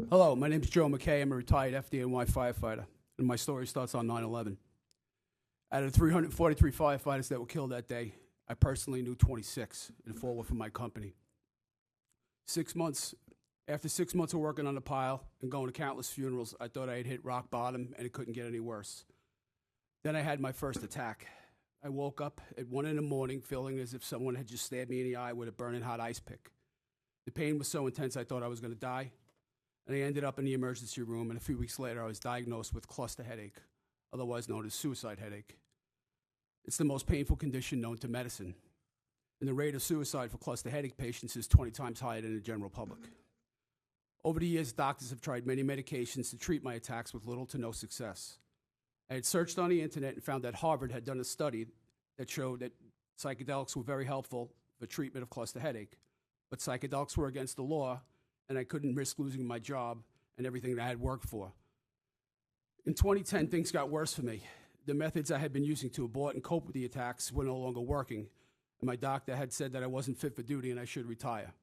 Hello, my name is Joe M. I'm a retired FDNY firefighter, and my story starts on 9/11. Out of the 343 firefighters that were killed that day, I personally knew 26 and fall within my company. After 6 months of working on the pile and going to countless funerals, I thought I had hit rock bottom and it couldn't get any worse. Then I had my first attack. I woke up at 1 in the morning feeling as if someone had just stabbed me in the eye with a burning hot ice pick. The pain was so intense I thought I was going to die, and I ended up in the emergency room, and a few weeks later I was diagnosed with cluster headache, otherwise known as suicide headache. It's the most painful condition known to medicine, and the rate of suicide for cluster headache patients is 20 times higher than the general public. Over the years, doctors have tried many medications to treat my attacks with little to no success. I had searched on the internet and found that Harvard had done a study that showed that psychedelics were very helpful for treatment of cluster headache, but psychedelics were against the law, and I couldn't risk losing my job and everything that I had worked for. In 2010, things got worse for me. The methods I had been using to abort and cope with the attacks were no longer working, and my doctor had said that I wasn't fit for duty and I should retire.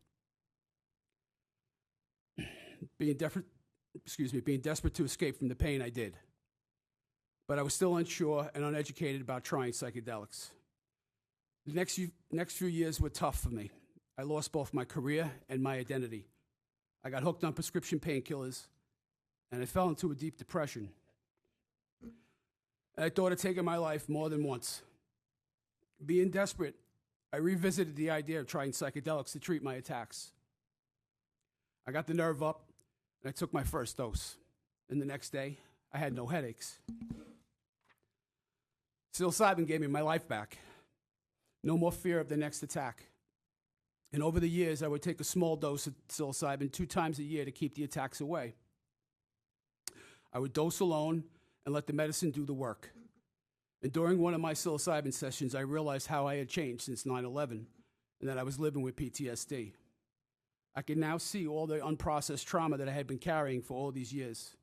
Being desperate to escape from the pain, I did. But I was still unsure and uneducated about trying psychedelics. The next few years were tough for me. I lost both my career and my identity. I got hooked on prescription painkillers, and I fell into a deep depression. And I thought of taking my life more than once. Being desperate, I revisited the idea of trying psychedelics to treat my attacks. I got the nerve up, and I took my first dose. And the next day, I had no headaches. Psilocybin gave me my life back. No more fear of the next attack. And over the years, I would take a small dose of psilocybin 2 times a year to keep the attacks away. I would dose alone and let the medicine do the work. And during one of my psilocybin sessions, I realized how I had changed since 9/11 and that I was living with PTSD. I can now see all the unprocessed trauma that I had been carrying for all these years.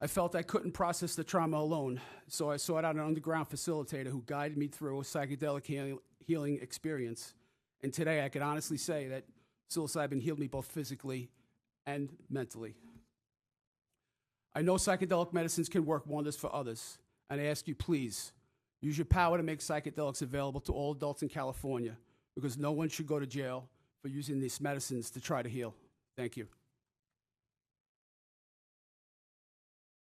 I felt I couldn't process the trauma alone, so I sought out an underground facilitator who guided me through a psychedelic healing experience. And today I can honestly say that psilocybin healed me both physically and mentally. I know psychedelic medicines can work wonders for others, and I ask you, please, use your power to make psychedelics available to all adults in California, because no one should go to jail for using these medicines to try to heal. Thank you.